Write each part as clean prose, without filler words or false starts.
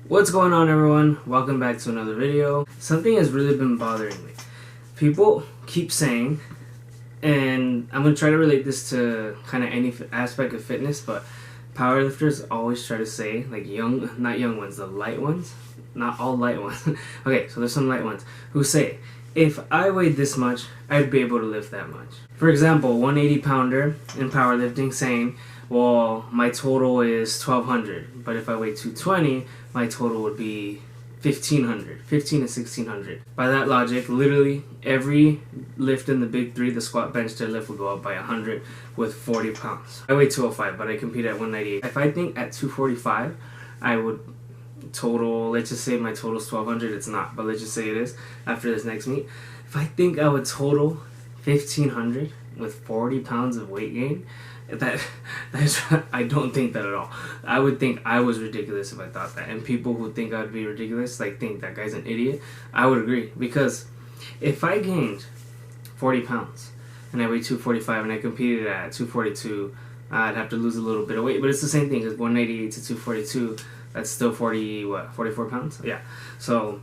What's going on, everyone? Welcome back to another video. Something has really been bothering me. People keep saying, and I'm going to try to relate this to kind of any aspect of fitness, but powerlifters always try to say, like not young ones, the light ones, not all light ones. Okay, so there's some light ones who say, if I weighed this much, I'd be able to lift that much. For example, 180 pounder in powerlifting saying, well, my total is 1200, but if I weigh 220, my total would be 1500, 15 to 1600. By that logic, literally every lift in the big three, the squat, bench, deadlift, will go up by 100 with 40 pounds. I weigh 205, but I compete at 198. If I think at 245, I would total, let's just say my total is 1200, it's not, but let's just say it is after this next meet. If I think I would total 1500 with 40 pounds of weight gain, that's I don't think that at all. I would think I was ridiculous if I thought that, and people who think I'd be ridiculous, like think that guy's an idiot, I would agree, because if I gained 40 pounds and I weighed 245 and I competed at 242, I'd have to lose a little bit of weight, but it's the same thing, because 188 to 242, that's still 44 pounds? Yeah. So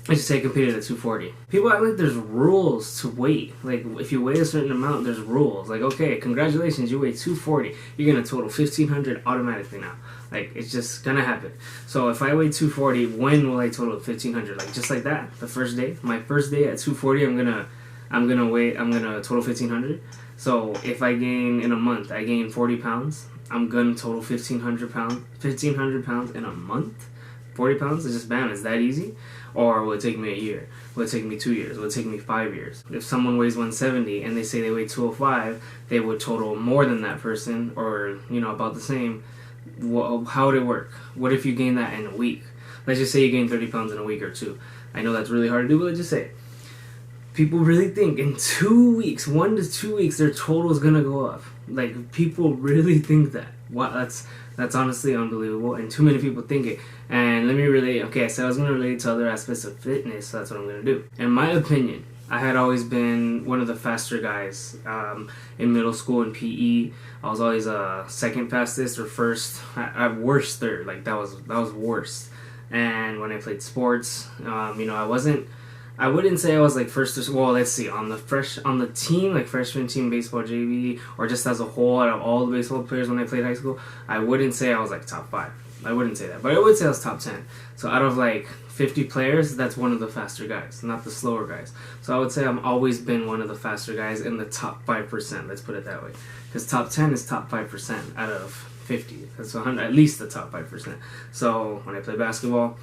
I just say I competed at 240. People act like there's rules to weight. Like, if you weigh a certain amount, there's rules. Like, okay, congratulations, you weigh 240. You're going to total 1500 automatically now. Like, it's just going to happen. So if I weigh 240, when will I total 1500? Like, just like that, the first day. My first day at 240, I'm gonna total 1500. So if I gain in a month, I gain 40 pounds, I'm going to total 1500 pounds in a month. 40 pounds is just bam, it's that easy. Or will it take me a year? Will it take me 2 years? Will it take me 5 years? If someone weighs 170 and they say they weigh 205, they would total more than that person, or about the same. Well, how would it work? What if you gain that in a week? Let's just say you gain 30 pounds in a week or two. I know that's really hard to do, but let's just say people really think in 2 weeks, 1 to 2 weeks, their total is gonna go up. Like, people really think that. Wow, that's honestly unbelievable, and too many people think it. And let me relate. Okay, I said I was gonna relate to other aspects of fitness, so that's what I'm gonna do. In my opinion, I had always been one of the faster guys in middle school in PE. I was always second fastest or first, at worst third. Like, that was worst. And when I played sports, I wouldn't say I was like first or, well, let's see, on the team, like freshman team baseball JV, or just as a whole out of all the baseball players when I played high school, I wouldn't say I was like top 5. I wouldn't say that, but I would say I was top 10. So out of like 50 players, that's one of the faster guys, not the slower guys. So I would say I've always been one of the faster guys in the top 5%, let's put it that way. Because top 10 is top 5% out of 50. That's 100, at least the top 5%. So when I play basketball,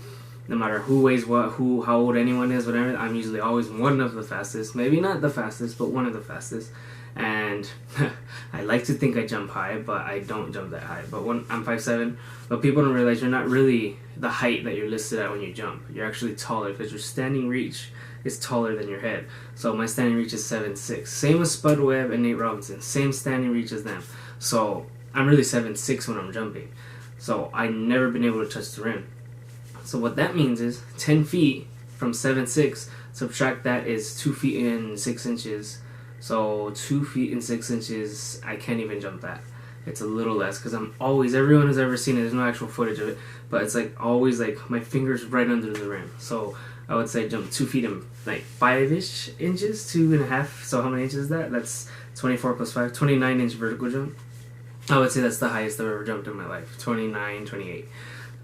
no matter who weighs what, how old anyone is, whatever, I'm usually always one of the fastest. Maybe not the fastest, but one of the fastest. and I like to think I jump high, but I don't jump that high. But when I'm 5'7", but people don't realize you're not really the height that you're listed at when you jump. You're actually taller because your standing reach is taller than your head. So my standing reach is 7'6". Same with Spud Webb and Nate Robinson. Same standing reach as them. So I'm really 7'6" when I'm jumping. So I've never been able to touch the rim. So what that means is 10 feet from 7'6", subtract that is 2 feet and 6 inches. So 2 feet and 6 inches, I can't even jump that. It's a little less because I'm always, everyone has ever seen it, there's no actual footage of it, but it's like always like my fingers right under the rim. So I would say jump 2 feet and like 5-ish inches, 2.5. So how many inches is that? That's 24 plus 5, 29-inch vertical jump. I would say that's the highest I've ever jumped in my life, 29, 28.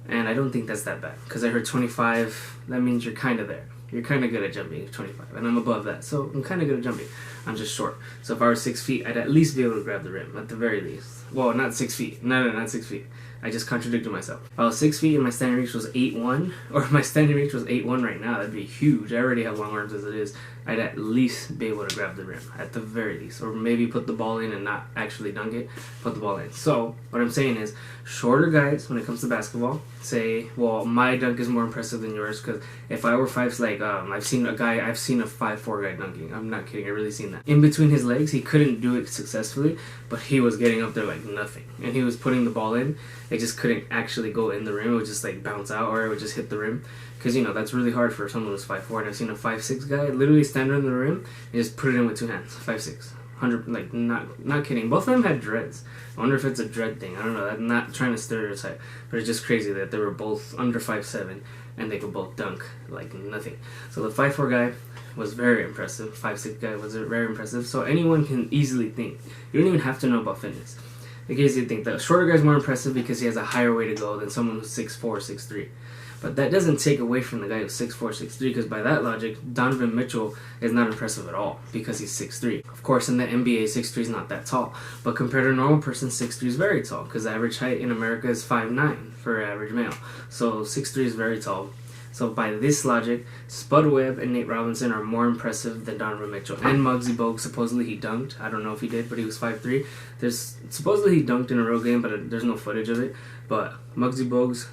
And I don't think that's that bad because I heard 25, that means you're kind of there. You're kind of good at jumping, 25, and I'm above that, so I'm kind of good at jumping. I'm just short. So if I were 6 feet, I'd at least be able to grab the rim, at the very least. Well, not 6 feet. No, not 6 feet. I just contradicted myself. If I was 6 feet and my standing reach was 8'1", or if my standing reach was 8'1" right now, that'd be huge. I already have long arms as it is. I'd at least be able to grab the rim, at the very least. Or maybe put the ball in and not actually dunk it, put the ball in. So, what I'm saying is, shorter guys, when it comes to basketball, say, well, my dunk is more impressive than yours, because if I were 5, like, I've seen a 5'4" guy dunking. I'm not kidding, I've really seen that. In between his legs, he couldn't do it successfully, but he was getting up there like nothing. And he was putting the ball in, it just couldn't actually go in the rim, it would just like bounce out, or it would just hit the rim. Because, you know, that's really hard for someone who's 5'4", and I've seen a 5'6" guy literally stand on the rim and just put it in with 2 hands. 5'6", 100, like, not kidding. Both of them had dreads. I wonder if it's a dread thing. I don't know. I'm not trying to stereotype, but it's just crazy that they were both under 5'7", and they could both dunk like nothing. So the 5'4" guy was very impressive. 5'6" guy was very impressive. So anyone can easily think. You don't even have to know about fitness. It gives you to think the shorter guy's more impressive because he has a higher way to go than someone who's 6'4", 6'3". But that doesn't take away from the guy who's 6'4", 6'3", because by that logic, Donovan Mitchell is not impressive at all because he's 6'3". Of course, in the NBA, 6'3" is not that tall. But compared to a normal person, 6'3" is very tall because the average height in America is 5'9" for an average male. So 6'3" is very tall. So by this logic, Spud Webb and Nate Robinson are more impressive than Donovan Mitchell. And Muggsy Bogues, supposedly he dunked. I don't know if he did, but he was 5'3". Supposedly he dunked in a real game, but there's no footage of it. But Muggsy Bogues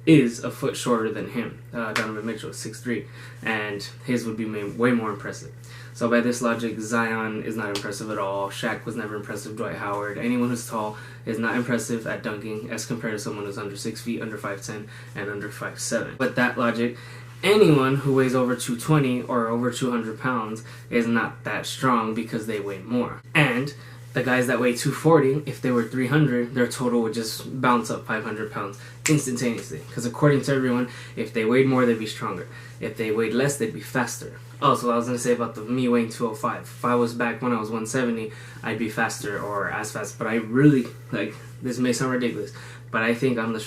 is a foot shorter than him. Donovan Mitchell is 6'3", and his would be way more impressive. So by this logic, Zion is not impressive at all. Shaq was never impressive. Dwight Howard, anyone who's tall is not impressive at dunking as compared to someone who's under 6 feet, under 5'10", and under 5'7". With that logic, anyone who weighs over 220 or over 200 pounds is not that strong because they weigh more. And the guys that weigh 240, if they were 300, their total would just bounce up 500 pounds instantaneously. Because according to everyone, if they weighed more, they'd be stronger. If they weighed less, they'd be faster. Oh, so I was going to say about me weighing 205. If I was back when I was 170, I'd be faster or as fast. But I really, like, this may sound ridiculous, but I think I'm the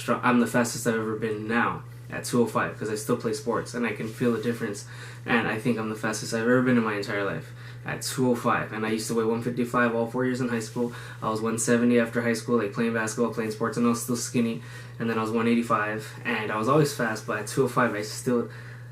fastest I've ever been now at 205 because I still play sports and I can feel the difference. And I think I'm the fastest I've ever been in my entire life at 205. And I used to weigh 155 all 4 years in high school. I was 170 after high school, like playing basketball, playing sports, and I was still skinny. And then I was 185, and I was always fast, but at 205,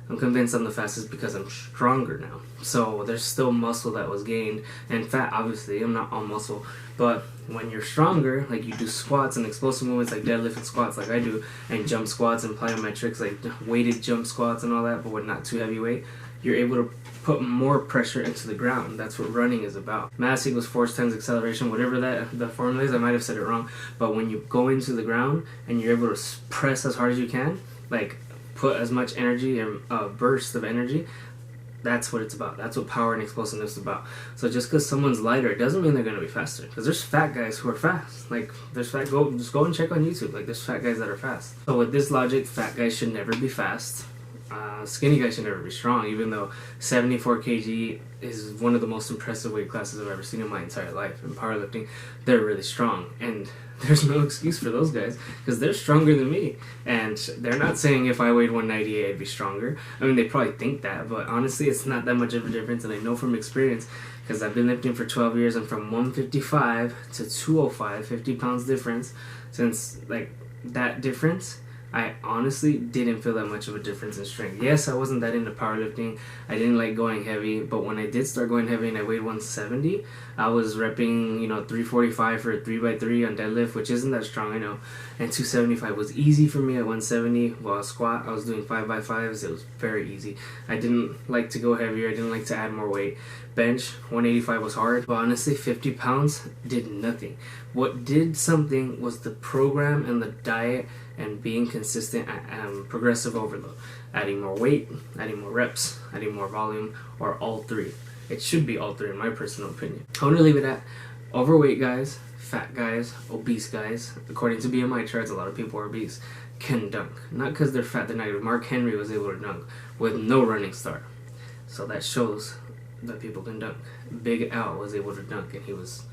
I'm convinced I'm the fastest because I'm stronger now. So there's still muscle that was gained, and fat, obviously. I'm not all muscle. But when you're stronger, like you do squats and explosive movements like deadlift and squats like I do, and jump squats and plyometrics like weighted jump squats and all that, but with not too heavy weight, you're able to put more pressure into the ground. That's what running is about. Mass equals force times acceleration, whatever the formula is. I might have said it wrong, but when you go into the ground and you're able to press as hard as you can, like put as much energy and burst of energy, that's what it's about. That's what power and explosiveness is about. So just because someone's lighter, it doesn't mean they're going to be faster. Because there's fat guys who are fast. Like, just go and check on YouTube. Like, there's fat guys that are fast. So with this logic, fat guys should never be fast. Skinny guys should never be strong, even though 74 kg is one of the most impressive weight classes I've ever seen in my entire life. In powerlifting, they're really strong, and there's no excuse for those guys because they're stronger than me. And they're not saying if I weighed 198 I'd be stronger. I mean, they probably think that, but honestly it's not that much of a difference, and I know from experience because I've been lifting for 12 years, and from 155 to 205, 50 pounds difference. Since like that difference, I honestly didn't feel that much of a difference in strength. Yes, I wasn't that into powerlifting. I didn't like going heavy, but when I did start going heavy and I weighed 170, I was repping, 345 for a 3x3 on deadlift, which isn't that strong, I know. And 275 was easy for me at 170. While squat, I was doing 5x5s. It was very easy. I didn't like to go heavier. I didn't like to add more weight. Bench, 185 was hard, but honestly, 50 pounds did nothing. What did something was the program and the diet and being consistent at progressive overload. Adding more weight, adding more reps, adding more volume, or all three. It should be all three in my personal opinion. I want to leave it at overweight guys, fat guys, obese guys, according to BMI charts, a lot of people are obese, can dunk. Not because they're fat, they're not. Mark Henry was able to dunk with no running start. So that shows that people can dunk. Big Al was able to dunk, and he was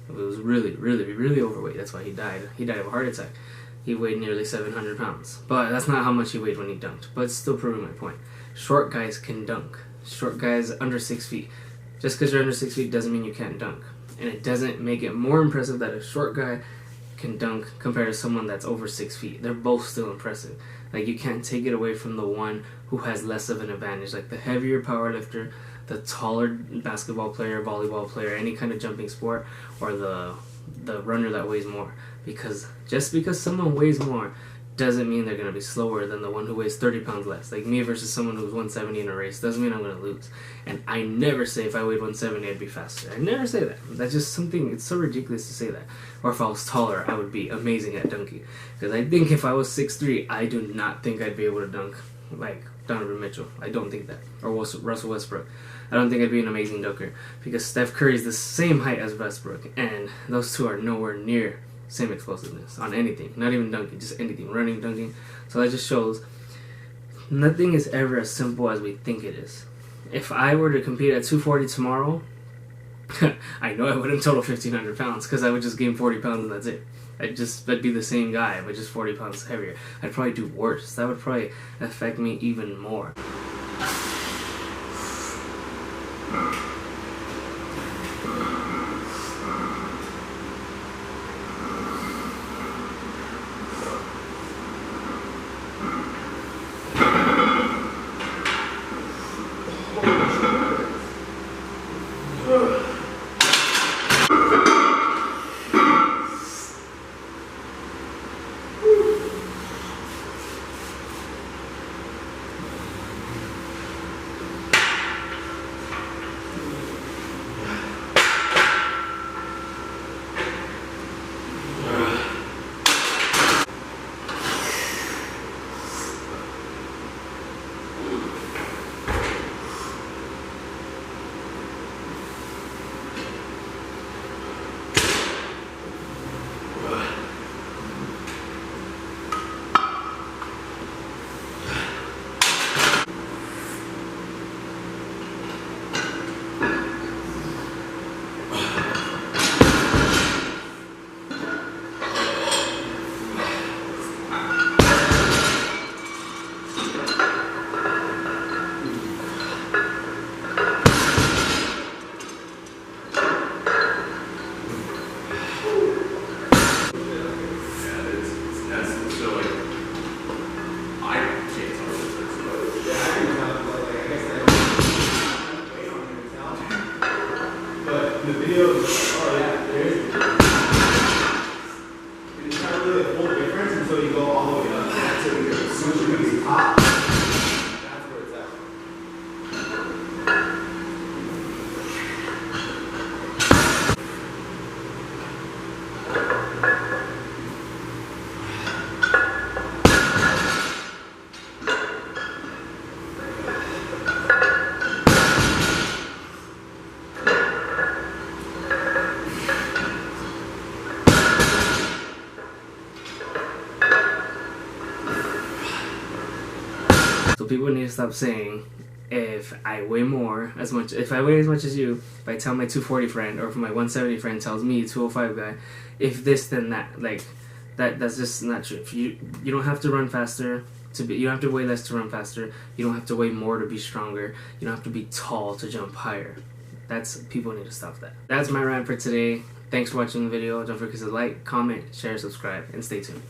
really overweight. That's why he died. He died of a heart attack. He weighed nearly 700 pounds. But that's not how much he weighed when he dunked. But it's still proving my point. Short guys can dunk. Short guys under 6 feet. Just because you're under 6 feet doesn't mean you can't dunk. And it doesn't make it more impressive that a short guy can dunk compared to someone that's over 6 feet. They're both still impressive. Like, you can't take it away from the one who has less of an advantage. Like the heavier powerlifter, the taller basketball player, volleyball player, any kind of jumping sport, or the runner that weighs more. Because just because someone weighs more doesn't mean they're going to be slower than the one who weighs 30 pounds less. Like me versus someone who's 170 in a race doesn't mean I'm going to lose. And I never say if I weighed 170 I'd be faster. I never say that. That's just something, it's so ridiculous to say that. Or if I was taller, I would be amazing at dunking. Because I think if I was 6'3", I do not think I'd be able to dunk like Donovan Mitchell. I don't think that. Or Russell Westbrook. I don't think I'd be an amazing dunker. Because Steph Curry is the same height as Westbrook. And those two are nowhere near same explosiveness on anything, not even dunking, just anything, running, dunking. So that just shows nothing is ever as simple as we think it is. If I were to compete at 240 tomorrow, I know I wouldn't total 1,500 pounds because I would just gain 40 pounds and that's it. I'd be the same guy, but just 40 pounds heavier. I'd probably do worse. That would probably affect me even more. So people need to stop saying, if I weigh if I weigh as much as you, if I tell my 240 friend, or if my 170 friend tells me, 205 guy, if this then that, like, that's just not true. If you don't have to run faster you don't have to weigh less to run faster. You don't have to weigh more to be stronger. You don't have to be tall to jump higher. People need to stop that. That's my rant for today. Thanks for watching the video. Don't forget to like, comment, share, subscribe, and stay tuned.